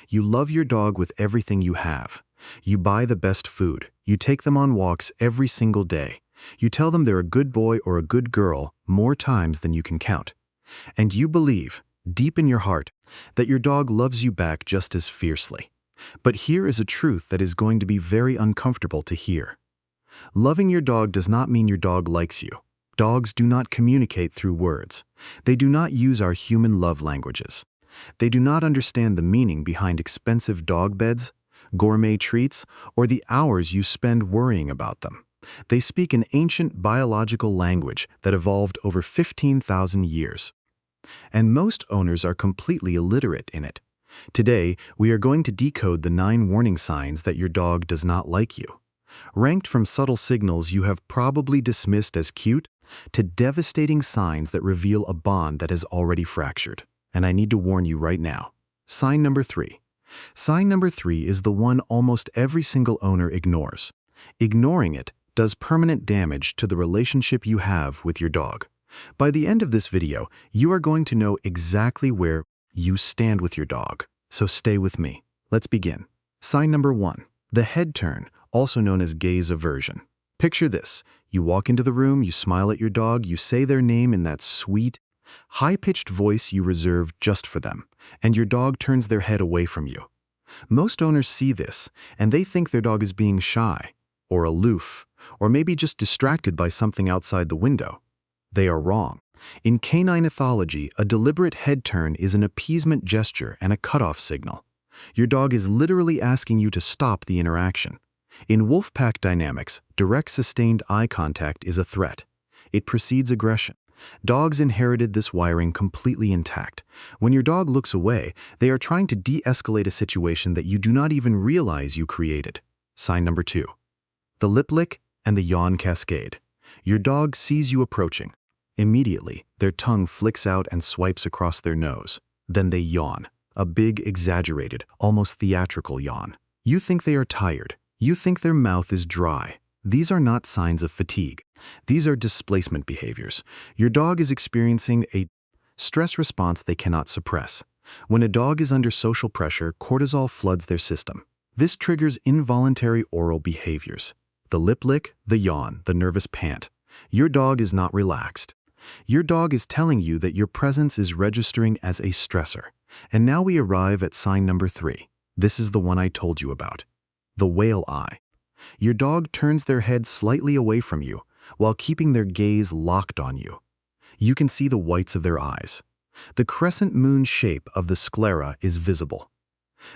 You love your dog with everything you have. You buy the best food. You take them on walks every single day. You tell them they're a good boy or a good girl more times than you can count. And you believe, deep in your heart, that your dog loves you back just as fiercely. But here is a truth that is going to be very uncomfortable to hear. Loving your dog does not mean your dog likes you. Dogs do not communicate through words. They do not use our human love languages. They do not understand the meaning behind expensive dog beds, gourmet treats, or the hours you spend worrying about them. They speak an ancient biological language that evolved over 15,000 years. And most owners are completely illiterate in it. Today, we are going to decode the 9 warning signs that your dog does not like you. Ranked from subtle signals you have probably dismissed as cute to devastating signs that reveal a bond that has already fractured. And I need to warn you right now. Sign number 3. Sign number 3 is the one almost every single owner ignores. Ignoring it does permanent damage to the relationship you have with your dog. By the end of this video, you are going to know exactly where you stand with your dog. So stay with me. Let's begin. Sign number 1. The head turn, also known as gaze aversion. Picture this. You walk into the room, you smile at your dog, you say their name in that sweet, high-pitched voice you reserve just for them, and your dog turns their head away from you. Most owners see this, and they think their dog is being shy, or aloof, or maybe just distracted by something outside the window. They are wrong. In canine ethology, a deliberate head turn is an appeasement gesture and a cutoff signal. Your dog is literally asking you to stop the interaction. In wolf-pack dynamics, direct sustained eye contact is a threat. It precedes aggression. Dogs inherited this wiring completely intact. When your dog looks away, they are trying to de-escalate a situation that you do not even realize you created. Sign number 2. The lip lick and the yawn cascade. Your dog sees you approaching. Immediately, their tongue flicks out and swipes across their nose. Then they yawn. A big, exaggerated, almost theatrical yawn. You think they are tired. You think their mouth is dry. These are not signs of fatigue. These are displacement behaviors. Your dog is experiencing a stress response they cannot suppress. When a dog is under social pressure, cortisol floods their system. This triggers involuntary oral behaviors. The lip lick, the yawn, the nervous pant. Your dog is not relaxed. Your dog is telling you that your presence is registering as a stressor. And now we arrive at sign number 3. This is the one I told you about. The whale eye. Your dog turns their head slightly away from you while keeping their gaze locked on you. You can see the whites of their eyes. The crescent moon shape of the sclera is visible.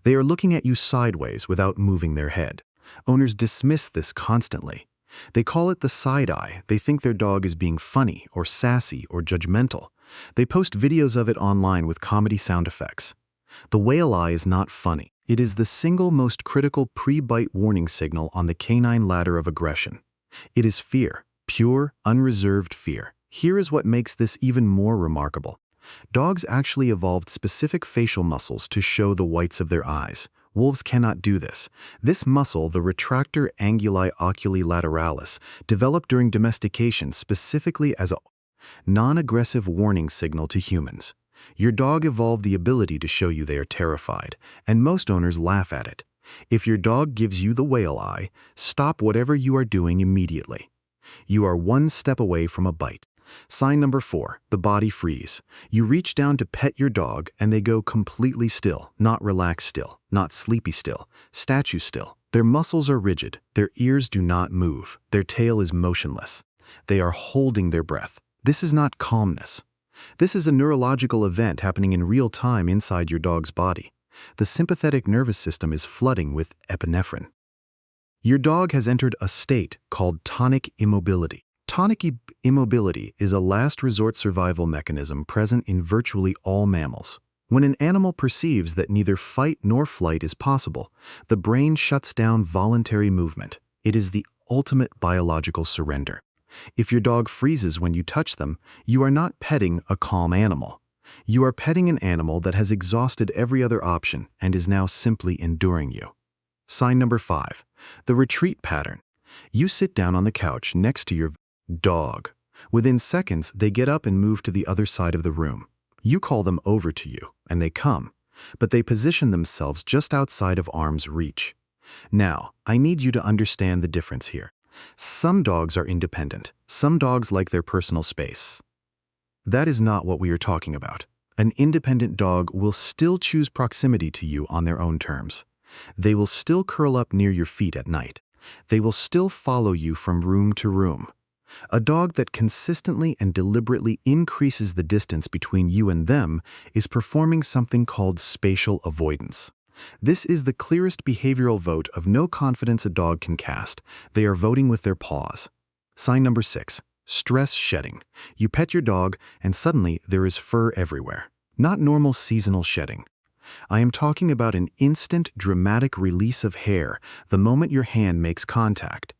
They are looking at you sideways without moving their head. Owners dismiss this constantly. They call it the side eye. They think their dog is being funny or sassy or judgmental. They post videos of it online with comedy sound effects. The whale eye is not funny. It is the single most critical pre-bite warning signal on the canine ladder of aggression. It is fear, pure, unreserved fear. Here is what makes this even more remarkable. Dogs actually evolved specific facial muscles to show the whites of their eyes. Wolves cannot do this. This muscle, the retractor anguli oculi lateralis, developed during domestication specifically as a non-aggressive warning signal to humans. Your dog evolved the ability to show you they are terrified, and most owners laugh at it. If your dog gives you the whale eye, stop whatever you are doing immediately. You are one step away from a bite. Sign number 4, the body freeze. You reach down to pet your dog and they go completely still, not relaxed still, not sleepy still, statue still. Their muscles are rigid, their ears do not move, their tail is motionless. They are holding their breath. This is not calmness. This is a neurological event happening in real time inside your dog's body. The sympathetic nervous system is flooding with epinephrine. Your dog has entered a state called tonic immobility. Tonic immobility is a last resort survival mechanism present in virtually all mammals. When an animal perceives that neither fight nor flight is possible, the brain shuts down voluntary movement. It is the ultimate biological surrender. If your dog freezes when you touch them, you are not petting a calm animal. You are petting an animal that has exhausted every other option and is now simply enduring you. Sign number 5, the retreat pattern. You sit down on the couch next to your dog. Within seconds, they get up and move to the other side of the room. You call them over to you, and they come. but they position themselves just outside of arm's reach. Now, I need you to understand the difference here. Some dogs are independent. Some dogs like their personal space. That is not what we are talking about. An independent dog will still choose proximity to you on their own terms. They will still curl up near your feet at night. They will still follow you from room to room. A dog that consistently and deliberately increases the distance between you and them is performing something called spatial avoidance. This is the clearest behavioral vote of no confidence a dog can cast. They are voting with their paws. Sign number 6. Stress shedding. You pet your dog, and suddenly there is fur everywhere. Not normal seasonal shedding. I am talking about an instant, dramatic release of hair the moment your hand makes contact.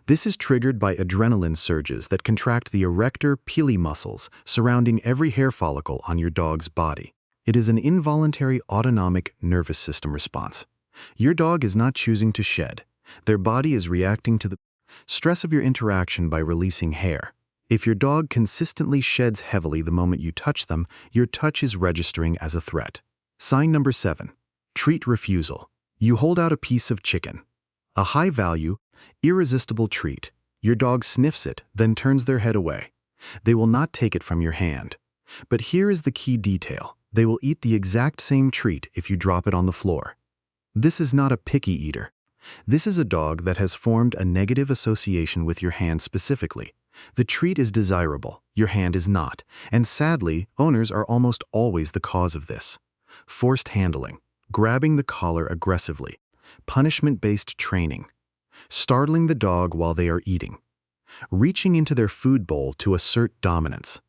This is triggered by adrenaline surges that contract the erector pili muscles surrounding every hair follicle on your dog's body. It is an involuntary autonomic nervous system response. Your dog is not choosing to shed. Their body is reacting to the stress of your interaction by releasing hair. If your dog consistently sheds heavily the moment you touch them, your touch is registering as a threat. Sign number 7. Treat refusal. You hold out a piece of chicken. A high-value, irresistible treat. Your dog sniffs it, then turns their head away. They will not take it from your hand. But here is the key detail. They will eat the exact same treat if you drop it on the floor. This is not a picky eater. This is a dog that has formed a negative association with your hand specifically. The treat is desirable, your hand is not, and sadly, owners are almost always the cause of this. Forced handling, grabbing the collar aggressively, punishment-based training, startling the dog while they are eating, reaching into their food bowl to assert dominance.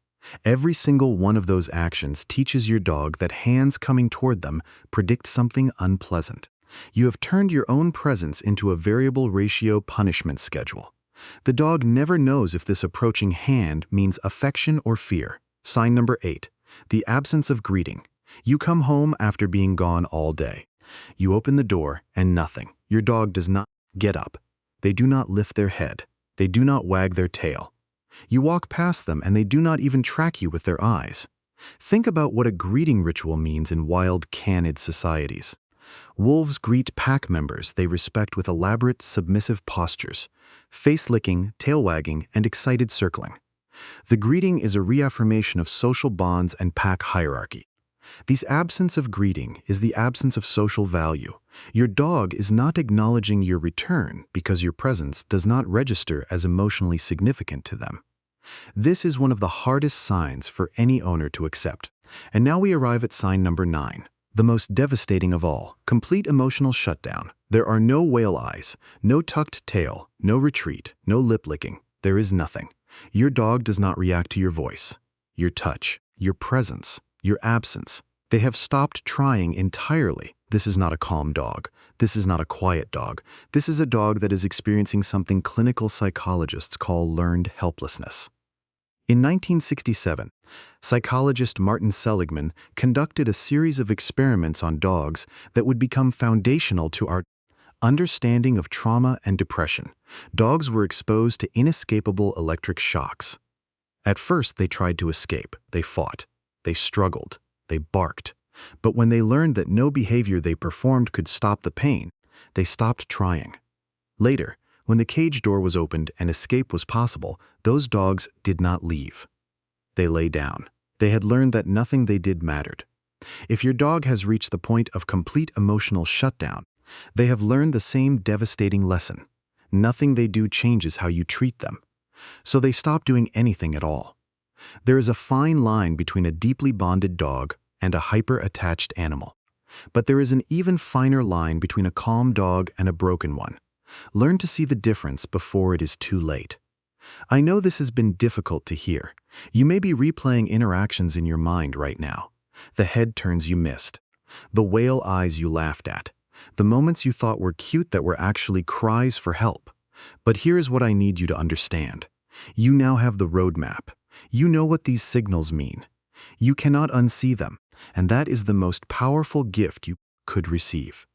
Every single one of those actions teaches your dog that hands coming toward them predict something unpleasant. You have turned your own presence into a variable ratio punishment schedule. The dog never knows if this approaching hand means affection or fear. Sign number 8. The absence of greeting. You come home after being gone all day. You open the door and nothing. Your dog does not get up. They do not lift their head. They do not wag their tail. You walk past them and they do not even track you with their eyes. Think about what a greeting ritual means in wild, canid societies. Wolves greet pack members they respect with elaborate, submissive postures, face-licking, tail-wagging, and excited circling. The greeting is a reaffirmation of social bonds and pack hierarchy. This absence of greeting is the absence of social value. Your dog is not acknowledging your return because your presence does not register as emotionally significant to them. This is one of the hardest signs for any owner to accept. And now we arrive at sign number 9. The most devastating of all, complete emotional shutdown. There are no whale eyes, no tucked tail, no retreat, no lip licking. There is nothing. Your dog does not react to your voice, your touch, your presence, your absence. They have stopped trying entirely. This is not a calm dog. This is not a quiet dog. This is a dog that is experiencing something clinical psychologists call learned helplessness. In 1967, psychologist Martin Seligman conducted a series of experiments on dogs that would become foundational to our understanding of trauma and depression. Dogs were exposed to inescapable electric shocks. At first, they tried to escape. They fought. They struggled. They barked. But when they learned that no behavior they performed could stop the pain, they stopped trying. Later, when the cage door was opened and escape was possible, those dogs did not leave. They lay down. They had learned that nothing they did mattered. If your dog has reached the point of complete emotional shutdown, they have learned the same devastating lesson. Nothing they do changes how you treat them. So they stop doing anything at all. There is a fine line between a deeply bonded dog and a hyper-attached animal. But there is an even finer line between a calm dog and a broken one. Learn to see the difference before it is too late. I know this has been difficult to hear. You may be replaying interactions in your mind right now. The head turns you missed. The whale eyes you laughed at. The moments you thought were cute that were actually cries for help. But here is what I need you to understand. You now have the roadmap. You know what these signals mean. You cannot unsee them, and that is the most powerful gift you could receive.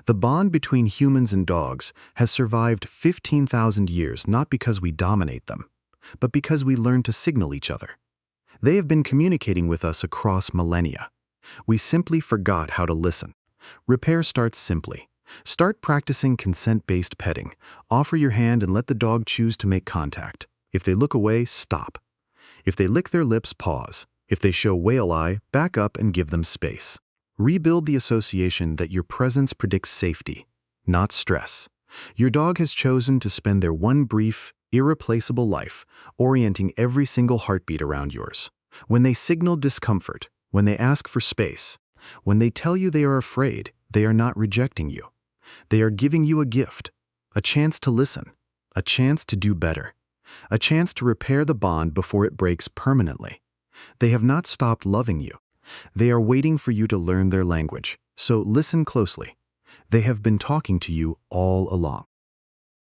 The bond between humans and dogs has survived 15,000 years not because we dominate them, but because we learn to signal each other. They have been communicating with us across millennia. We simply forgot how to listen. Repair starts simply. Start practicing consent-based petting. Offer your hand and let the dog choose to make contact. If they look away, stop. If they lick their lips, pause. If they show whale eye, back up and give them space. Rebuild the association that your presence predicts safety, not stress. Your dog has chosen to spend their one brief, irreplaceable life orienting every single heartbeat around yours. When they signal discomfort, when they ask for space, when they tell you they are afraid, they are not rejecting you. They are giving you a gift, a chance to listen, a chance to do better, a chance to repair the bond before it breaks permanently. They have not stopped loving you. They are waiting for you to learn their language, so listen closely. They have been talking to you all along.